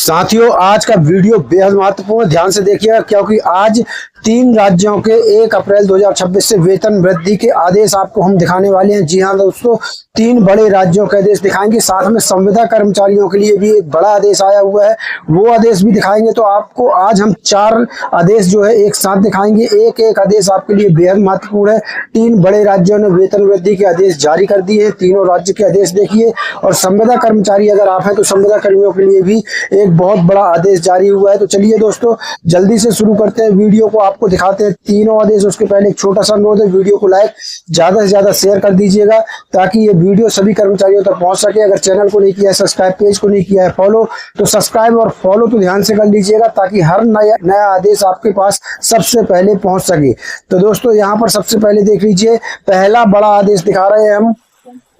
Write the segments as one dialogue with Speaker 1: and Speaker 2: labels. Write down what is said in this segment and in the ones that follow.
Speaker 1: साथियों, आज का वीडियो बेहद महत्वपूर्ण, ध्यान से देखिएगा क्योंकि आज 3 राज्यों के 1 अप्रैल 2026 से वेतन वृद्धि के आदेश आपको हम दिखाने वाले हैं। जी हाँ दोस्तों, 3 बड़े राज्यों के आदेश दिखाएंगे, साथ में संविदा कर्मचारियों के लिए भी एक बड़ा आदेश आया हुआ है, वो आदेश भी दिखाएंगे। तो आपको आज हम 4 आदेश जो है एक साथ दिखाएंगे। एक एक आदेश आपके लिए बेहद महत्वपूर्ण है। 3 बड़े राज्यों ने वेतन वृद्धि के आदेश जारी कर दिए हैं। तीनों राज्य के आदेश देखिए, और संविदा कर्मचारी अगर आप हैं तो संविदा कर्मियों के लिए भी एक बहुत बड़ा आदेश जारी हुआ है। तो चलिए दोस्तों, जल्दी से शुरू करते हैं वीडियो को, आपको दिखाते हैं तीनों आदेश। उसके पहले एक छोटा सा अनुरोध है, वीडियो को लाइक ज्यादा से ज्यादा शेयर कर दीजिएगा ताकि ये वीडियो सभी कर्मचारियों तक पहुंच सके। अगर चैनल को नहीं किया है सब्सक्राइब, पेज को नहीं किया है फॉलो, तो सब्सक्राइब और फॉलो तो ध्यान से कर लीजिएगा ताकि हर नया आदेश आपके पास सबसे पहले पहुंच सके। तो दोस्तों, यहाँ पर सबसे पहले देख लीजिए, पहला बड़ा आदेश दिखा रहे हैं हम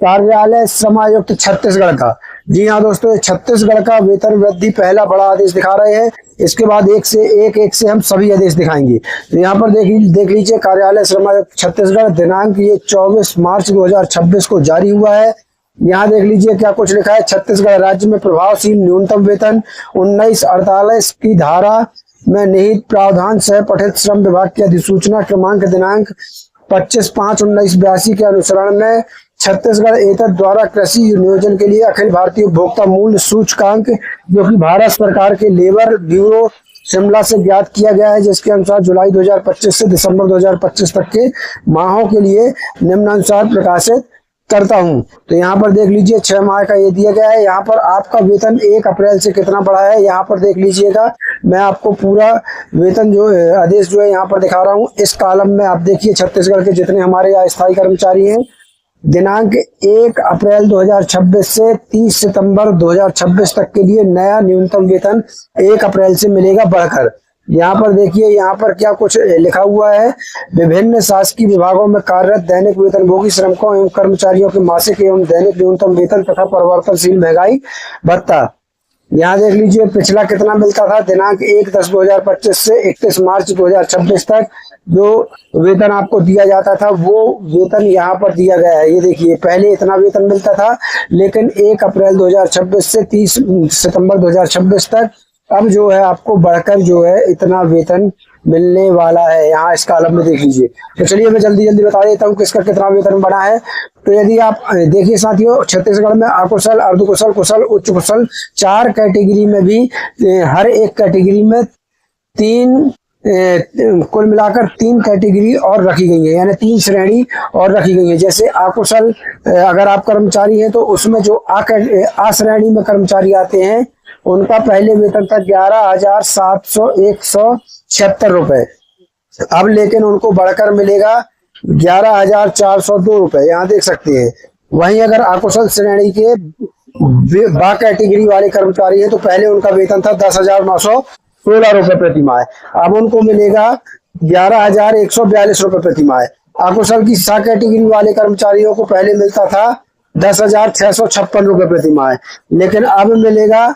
Speaker 1: कार्यालय श्रम आयुक्त छत्तीसगढ़ का। जी हाँ दोस्तों, छत्तीसगढ़ का वेतन वृद्धि पहला बड़ा आदेश दिखा रहे हैं। इसके बाद एक से हम सभी आदेश दिखाएंगे। तो यहाँ पर देख लीजिए, कार्यालय श्रम आयुक्त छत्तीसगढ़, दिनांक ये 24 मार्च 2026 को जारी हुआ है। यहाँ देख लीजिए क्या कुछ लिखा है। छत्तीसगढ़ राज्य में प्रभावशील न्यूनतम वेतन 1948 की धारा में निहित प्रावधान सह पठित श्रम विभाग की अधिसूचना क्रमांक दिनांक 25/5/1982 के अनुसरण में छत्तीसगढ़ एतद द्वारा कृषि नियोजन के लिए अखिल भारतीय उपभोक्ता मूल्य सूचकांक, जो कि भारत सरकार के लेबर ब्यूरो शिमला से ज्ञात किया गया है, जिसके अनुसार जुलाई 2025 से दिसंबर 2025 तक के माहों के लिए निम्नानुसार प्रकाशित करता हूं। तो यहाँ पर देख लीजिए 6 माह का ये दिया गया है। यहाँ पर आपका वेतन 1 अप्रैल से कितना बढ़ा है यहाँ पर देख लीजिएगा। मैं आपको पूरा वेतन जो है आदेश जो है यहाँ पर दिखा रहा हूँ। इस कॉलम में आप देखिए छत्तीसगढ़ के जितने हमारे यहाँ स्थायी कर्मचारी हैं, दिनांक 1 अप्रैल 2026 से 30 सितंबर 2026 तक के लिए नया न्यूनतम वेतन 1 अप्रैल से मिलेगा बढ़कर। यहाँ पर देखिए, यहाँ पर क्या कुछ लिखा हुआ है। विभिन्न शासकीय विभागों में कार्यरत दैनिक वेतनभोगी श्रमिकों एवं कर्मचारियों के मासिक एवं दैनिक न्यूनतम वेतन तथा परिवर्तनशील महंगाई भत्ता। यहाँ देख लीजिए पिछला कितना मिलता था। दिनांक 1/10/2025 से 31 मार्च 2026 तक जो वेतन आपको दिया जाता था वो वेतन यहाँ पर दिया गया है। ये देखिए, पहले इतना वेतन मिलता था, लेकिन 1 अप्रैल 2026 से 30 सितंबर 2026 तक अब जो है आपको बढ़कर जो है इतना वेतन मिलने वाला है। यहाँ इस कॉलम में देख लीजिए। तो चलिए मैं जल्दी बता देता हूँ किसका कितना वेतन बढ़ा है। तो यदि आप देखिए साथियों, छत्तीसगढ़ में अकुशल, अर्धकुशल, कुशल, उच्च कुशल 4 कैटेगरी में भी हर एक कैटेगरी में 3 कुल मिलाकर 3 कैटेगरी और रखी गई है, यानी 3 श्रेणी और रखी गई है। जैसे अकुशल अगर आप कर्मचारी हैं तो उसमें जो आ श्रेणी में कर्मचारी आते हैं उनका पहले वेतन था 11,776 रुपए। अब लेकिन उनको बढ़कर मिलेगा 11,402 रुपए, यहाँ देख सकते हैं। वहीं अगर अकुशल श्रेणी के बा कैटेगरी वाले कर्मचारी हैं तो पहले उनका वेतन था 10,916 रुपए प्रति माह, अब उनको मिलेगा 11,142 रुपए प्रति माह। अकुशल की सा कैटेगरी वाले कर्मचारियों को पहले मिलता था 10,656 रुपए प्रति माह, लेकिन अब मिलेगा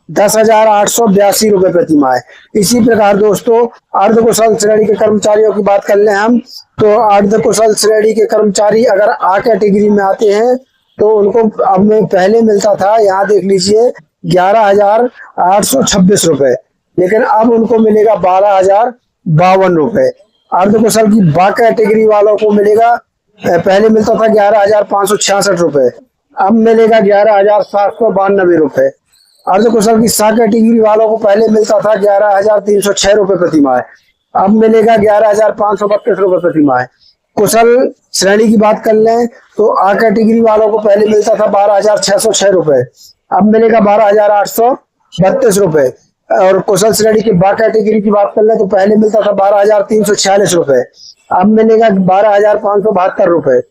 Speaker 1: 10,882 रुपए प्रति माह। इसी प्रकार दोस्तों, अर्धकुशल श्रेणी के कर्मचारियों की बात कर लें हम, तो अर्धकुशल श्रेणी के कर्मचारी अगर आ कैटेगरी में आते हैं तो उनको अब में पहले मिलता था, यहाँ देख लीजिए 11,826 रुपए, लेकिन अब उनको मिलेगा 12,052 रुपए। अर्धकुशल की बा कैटेगरी वालों को मिलेगा, पहले मिलता था 11,566 रुपए, अब मिलेगा 11,792 रुपए। अर्धकुशल की सा कैटेगरी वालों को पहले मिलता था 11,306 रुपए प्रति माह, अब मिलेगा 11,532 रुपए प्रति माह। कुशल श्रेणी की बात कर लें तो आ कैटेगरी वालों को पहले मिलता था 12,606 रुपए, अब मिलेगा 12,832 रुपए। और कुशल श्रेणी की बा कैटेगरी की बात कर लें तो पहले मिलता था 12,346 रुपए, अब मिलेगा 12,572 रुपए।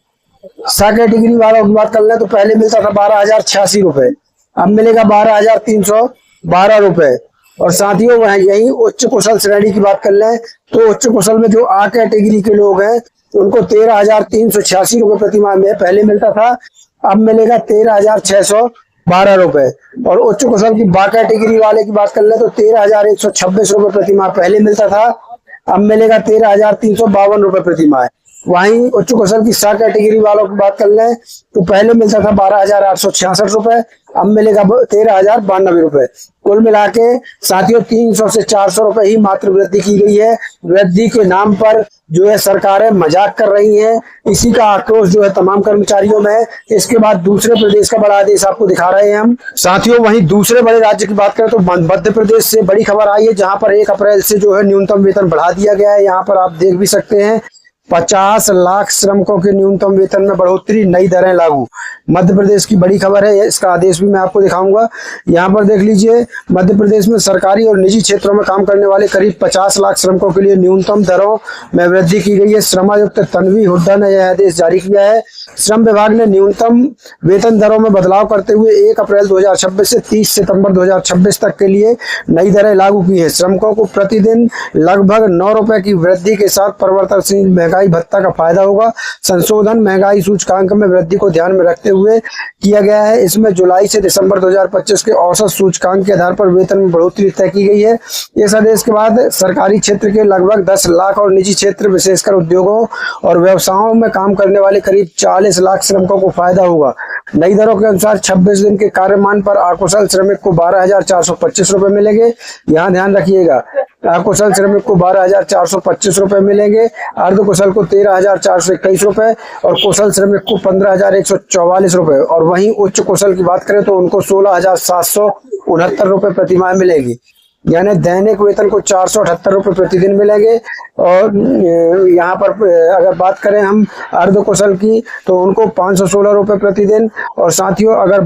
Speaker 1: सा कैटेगरी वालों की बात कर लें तो पहले मिलता था 12,086 रुपए, अब मिलेगा 12,312 रुपए। और साथियों वह यही उच्च कुशल श्रेणी की बात कर लें तो उच्च कुशल में जो आ कैटेगरी के लोग हैं उनको 13,386 रुपए प्रति माह में पहले मिलता था, अब मिलेगा 13,612 रुपए। और उच्च कुशल की बा कैटेगरी वाले की बात कर लें तो 13,126 रुपए प्रति माह पहले मिलता था, अब मिलेगा 13,352 रुपए प्रति माह। वहीं उच्च कुशल की सा कैटेगरी वालों की बात कर लें तो पहले मिलता था 12,866 रुपए, अब मिलेगा 13,092 रुपए। कुल मिला के साथियों 300 से 400 रुपए ही मात्र वृद्धि की गई है। वृद्धि के नाम पर जो है सरकारें मजाक कर रही हैं, इसी का आक्रोश जो है तमाम कर्मचारियों में है। इसके बाद दूसरे प्रदेश का बड़ा आदेश आपको दिखा रहे हैं हम साथियों। वहीं दूसरे बड़े राज्य की बात करें तो मध्य प्रदेश से बड़ी खबर आई है, जहां पर 1 अप्रैल से जो है न्यूनतम वेतन बढ़ा दिया गया है। यहाँ पर आप देख भी सकते हैं 50 लाख श्रमिकों के न्यूनतम वेतन में बढ़ोतरी, नई दरें लागू। मध्य प्रदेश की बड़ी खबर है, इसका आदेश भी मैं आपको दिखाऊंगा। यहाँ पर देख लीजिए, मध्य प्रदेश में सरकारी और निजी क्षेत्रों में काम करने वाले करीब 50 लाख श्रमिकों के लिए न्यूनतम दरों में वृद्धि की गई है। श्रमायुक्त तन्वी हुड्डा ने यह आदेश जारी किया है। श्रम विभाग ने न्यूनतम वेतन दरों में बदलाव करते हुए 1 अप्रैल 2026 से 30 सितंबर 2026 तक के लिए नई दरें लागू की है। श्रमिकों को प्रतिदिन लगभग 9 रुपए की वृद्धि के साथ परिवर्तनशील महंगाई भत्ता का फायदा होगा। संशोधन महंगाई सूचकांक में वृद्धि को ध्यान में रखते हुए किया गया है। इसमें जुलाई से दिसंबर 2025 के औसत सूचकांक के आधार पर वेतन में बढ़ोतरी तय की गई है। इस आदेश के बाद सरकारी क्षेत्र के लगभग 10 लाख और निजी क्षेत्र विशेषकर उद्योगों और व्यवसायों में काम करने वाले करीब 40 लाख श्रमिकों को फायदा होगा। नई दरों के अनुसार 26 दिन के कार्यमान पर अकुशल श्रमिक को 12,425 रुपए मिलेंगे। यहाँ ध्यान रखिएगा, अकुशल श्रमिक को 12,425 रुपए मिलेंगे, अर्धकुशल को 13,421 रुपए और कुशल श्रमिक को 15,144 रुपए। और वहीं उच्च कुशल की बात करें तो उनको 16,769 रुपए प्रतिमाह मिलेगी। यानी दैनिक वेतन को 478 रुपए प्रतिदिन मिलेंगे। और यहाँ पर अगर बात करें हम अर्धकुशल की तो उनको 516 रुपए प्रतिदिन। और साथियों अगर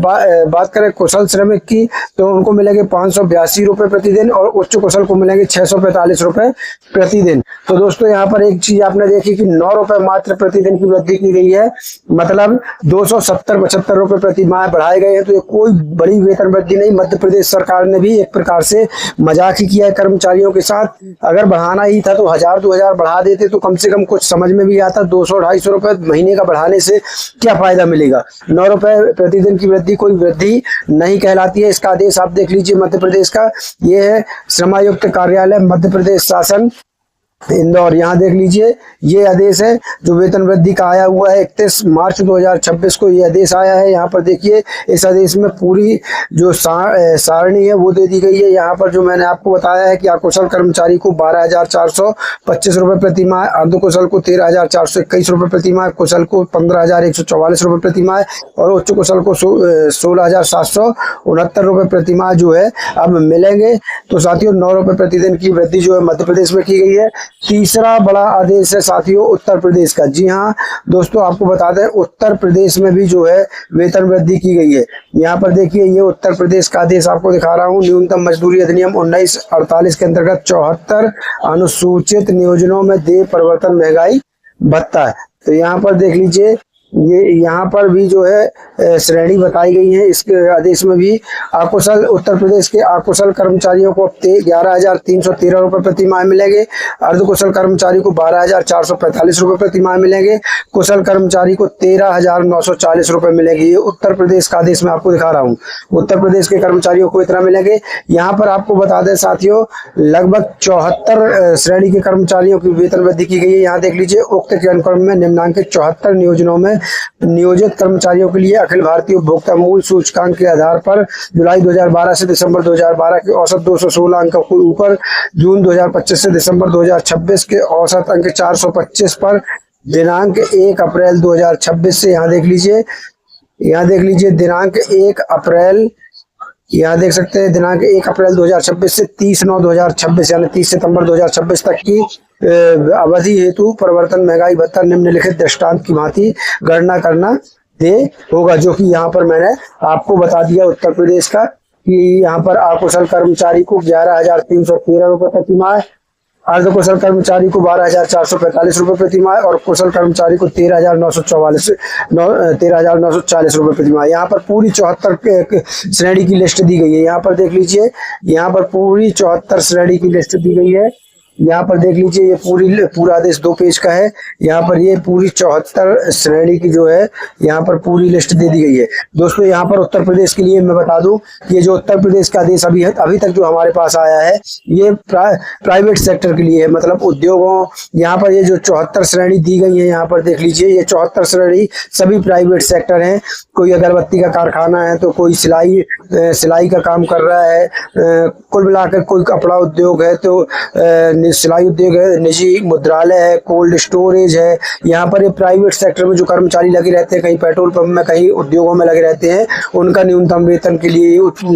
Speaker 1: बात करें कुशल श्रमिक की तो उनको मिलेंगे 582 रुपए प्रतिदिन और उच्च कुशल को मिलेंगे 645 रुपए प्रतिदिन। तो दोस्तों यहाँ पर एक चीज आपने देखी कि 9 रुपए मात्र प्रतिदिन की वृद्धि की गई है, मतलब 270-75 रुपए प्रति माह बढ़ाए गए हैं। तो ये कोई बड़ी वेतन वृद्धि नहीं, मध्य प्रदेश सरकार ने भी एक प्रकार से मजाक ही किया है कर्मचारियों के साथ। अगर बढ़ाना ही था तो 1000-2000 बढ़ा देते तो कम से कम कुछ समझ में भी आता। 200-250 रुपए महीने का बढ़ाने से क्या फायदा मिलेगा। 9 रुपए प्रतिदिन की वृद्धि कोई वृद्धि नहीं कहलाती है। इसका आदेश आप देख लीजिए मध्य प्रदेश का, ये है श्रमायुक्त कार्यालय मध्य प्रदेश शासन इंदौर। यहाँ देख लीजिए ये आदेश है जो वेतन वृद्धि का आया हुआ है। 31 मार्च 2026 को ये आदेश आया है। यहाँ पर देखिए इस आदेश में पूरी जो सारणी है वो दे दी गई है। यहाँ पर जो मैंने आपको बताया है कि अकुशल कर्मचारी को 12,425 रुपए प्रति माह, अर्धकुशल को 13,421 रुपए प्रति माह, कुशल को 15,144 रुपए प्रति माह और उच्च कुशल को 16,769 रुपए प्रति माह जो है अब मिलेंगे। तो साथियों 9 रुपए प्रतिदिन की वृद्धि जो है मध्य प्रदेश में की गई है। तीसरा बड़ा आदेश है साथियों उत्तर प्रदेश का। जी हाँ दोस्तों, आपको बता दें उत्तर प्रदेश में भी जो है वेतन वृद्धि की गई है। यहाँ पर देखिए ये उत्तर प्रदेश का आदेश आपको दिखा रहा हूँ। न्यूनतम मजदूरी अधिनियम 1948 के अंतर्गत 74 अनुसूचित नियोजनों में देय परिवर्तन महंगाई भत्ता है। तो यहाँ पर देख लीजिए ये यहाँ पर भी जो है श्रेणी बताई गई है। इसके आदेश में भी अकुशल उत्तर प्रदेश के अकुशल कर्मचारियों को 11,313 रुपए प्रति माह मिलेंगे, अर्धकुशल कर्मचारी को 12,445 रुपए प्रति माह मिलेंगे, कुशल कर्मचारी को 13,940 रुपए मिलेंगे। ये उत्तर प्रदेश का आदेश मैं आपको दिखा रहा हूँ। उत्तर प्रदेश के कर्मचारियों को इतना मिलेंगे। यहाँ पर आपको बता दें साथियों लगभग 74 श्रेणी के कर्मचारियों की वेतन वृद्धि की गई है। यहाँ देख लीजिए उक्त के अनुक्रम में निम्नांकित 74 नियोजनों में नियोजित कर्मचारियों के लिए अखिल भारतीय उपभोक्ता मूल्य सूचकांक के आधार पर जुलाई 2012 से दिसंबर 2012 के औसत 216 अंकों के ऊपर जून 2025 से दिसंबर 2026 के औसत अंक 425 पर दिनांक 1 अप्रैल 2026 से यहाँ देख लीजिए दिनांक 1 अप्रैल, यहाँ देख सकते हैं दिनांक 1 अप्रैल 2026 से 30/9/2026 यानी 30 सितंबर 2026 तक की अवधि हेतु परिवर्तन महंगाई भत्ता निम्नलिखित दृष्टांत की भांति गणना करना दे होगा, जो कि यहाँ पर मैंने आपको बता दिया उत्तर प्रदेश का कि यहाँ पर अकुशल कर्मचारी को 11,313 रुपए प्रति माह, अर्धकुशल कर्मचारी को 12,445 रुपए प्रति माह और कुशल कर्मचारी को 13,940 रुपए प्रति माह। यहाँ पर पूरी 74 श्रेणी की लिस्ट दी गई है। यहाँ पर देख लीजिए यहाँ पर पूरी 74 श्रेणी की लिस्ट दी गई है। यहाँ पर देख लीजिए, ये पूरा आदेश 2 पेज का है। यहाँ पर ये पूरी 74 श्रेणी की जो है यहाँ पर पूरी लिस्ट दे दी गई है। दोस्तों यहाँ पर उत्तर प्रदेश के लिए मैं बता दूं कि ये जो उत्तर प्रदेश का आदेश अभी तक जो हमारे पास आया है, ये प्राइवेट सेक्टर के लिए है, मतलब उद्योगों। यहाँ पर ये जो 74 श्रेणी दी गई है, यहाँ पर देख लीजिए, ये 74 श्रेणी सभी प्राइवेट सेक्टर हैं। कोई अगरबत्ती का कारखाना है, तो कोई सिलाई का काम कर रहा है, कुल मिलाकर कोई कपड़ा उद्योग है, तो सिलाई उद्योग है, निजी मुद्रालय है, कोल्ड स्टोरेज है। यहाँ पर ये प्राइवेट सेक्टर में जो कर्मचारी लगे रहते हैं, कहीं पेट्रोल पंप में, कहीं उद्योगों में लगे रहते हैं, उनका न्यूनतम वेतन के लिए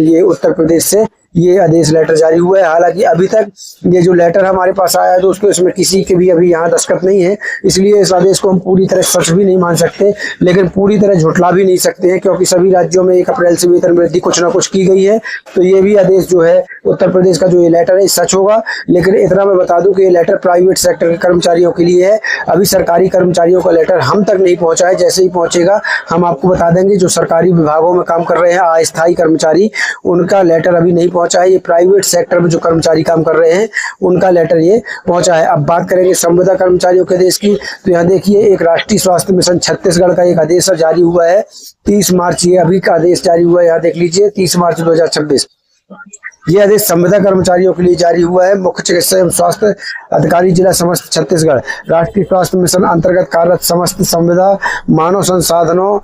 Speaker 1: ये उत्तर प्रदेश से ये आदेश लेटर जारी हुआ है। हालांकि अभी तक ये जो लेटर हमारे पास आया है दोस्तों, इसमें किसी के भी अभी यहाँ दस्तखत नहीं है, इसलिए इस आदेश को हम पूरी तरह सच भी नहीं मान सकते, लेकिन पूरी तरह झुठला भी नहीं सकते हैं, क्योंकि सभी राज्यों में 1 अप्रैल से वेतन वृद्धि कुछ ना कुछ की गई है। तो ये भी आदेश जो है उत्तर प्रदेश का जो ये लेटर है सच होगा। लेकिन इतना मैं बता दूं कि ये लेटर प्राइवेट सेक्टर के कर्मचारियों के लिए है। अभी सरकारी कर्मचारियों का लेटर हम तक नहीं पहुंचा है। जैसे ही पहुंचेगा हम आपको बता देंगे। जो सरकारी विभागों में काम कर रहे हैं अस्थायी कर्मचारी, उनका लेटर अभी नहीं पहुंचा है। ये प्राइवेट सेक्टर में जो कर्मचारी काम कर रहे हैं उनका लेटर ये पहुंचा है। अब बात करेंगे संविदा कर्मचारियों के आदेश की, तो यहाँ देखिए, एक राष्ट्रीय स्वास्थ्य मिशन छत्तीसगढ़ का एक आदेश जारी हुआ है 30 मार्च, ये अभी का आदेश जारी हुआ है। यहाँ देख लीजिए, 30 मार्च 2026 ये आदेश संविदा कर्मचारियों के लिए जारी हुआ है। मुख्य चिकित्सा एवं स्वास्थ्य अधिकारी जिला समस्त छत्तीसगढ़ राष्ट्रीय स्वास्थ्य मिशन अंतर्गत कार्यरत समस्त संविदा मानव संसाधनों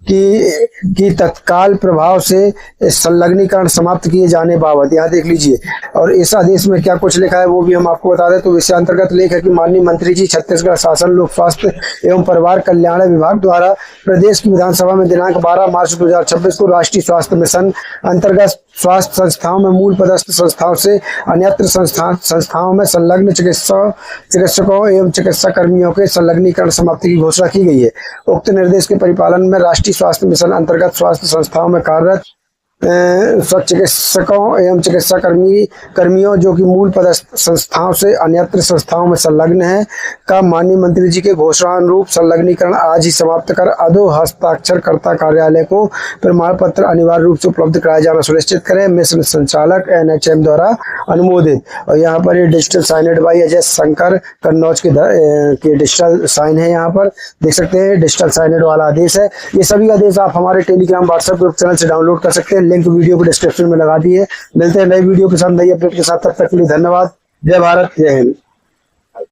Speaker 1: की तत्काल प्रभाव से संलग्नीकरण समाप्त किए जाने बाबत, यहाँ देख लीजिए। और इस आदेश में क्या कुछ लिखा है वो भी हम आपको बता दें। तो इसके अंतर्गत लेख है कि माननीय मंत्री जी, छत्तीसगढ़ शासन लोक स्वास्थ्य एवं परिवार कल्याण विभाग द्वारा प्रदेश की विधानसभा में दिनांक 12 मार्च 2026 को राष्ट्रीय स्वास्थ्य मिशन अंतर्गत स्वास्थ्य संस्थाओं में मूल पदस्थ संस्थाओं से अन्यत्र संस्थाओं में संलग्न चिकित्सकों एवं चिकित्सा कर्मियों के संलग्नीकरण समाप्ति की घोषणा की गई है। उक्त निर्देश के परिपालन में राष्ट्रीय स्वास्थ्य मिशन अंतर्गत स्वास्थ्य संस्थाओं में कार्यरत चिकित्सकों एवं चिकित्सा कर्मियों जो कि मूल पदस्थ संस्थाओं से अन्यत्र संस्थाओं में संलग्न है का माननीय मंत्री जी के घोषणा अनुरूप संलग्नीकरण आज ही समाप्त कर अधो हस्ताक्षरकर्ता कार्यालय को प्रमाण पत्र अनिवार्य रूप से उपलब्ध कराया जाना सुनिश्चित करें। मिशन संचालक NHM द्वारा अनुमोदित। और यहाँ पर ये digital signed by Ajay Shankar Kannauj के डिजिटल साइन है। यहाँ पर देख सकते हैं डिजिटल साइनेड वाला आदेश है। ये सभी आदेश आप हमारे टेलीग्राम व्हाट्सएप ग्रुप चैनल से डाउनलोड कर सकते हैं। लिंक वीडियो को डिस्क्रिप्शन में लगा दी है। मिलते हैं नई वीडियो के साथ, नई अपडेट के साथ। तब तक के लिए धन्यवाद। जय भारत, जय हिंद।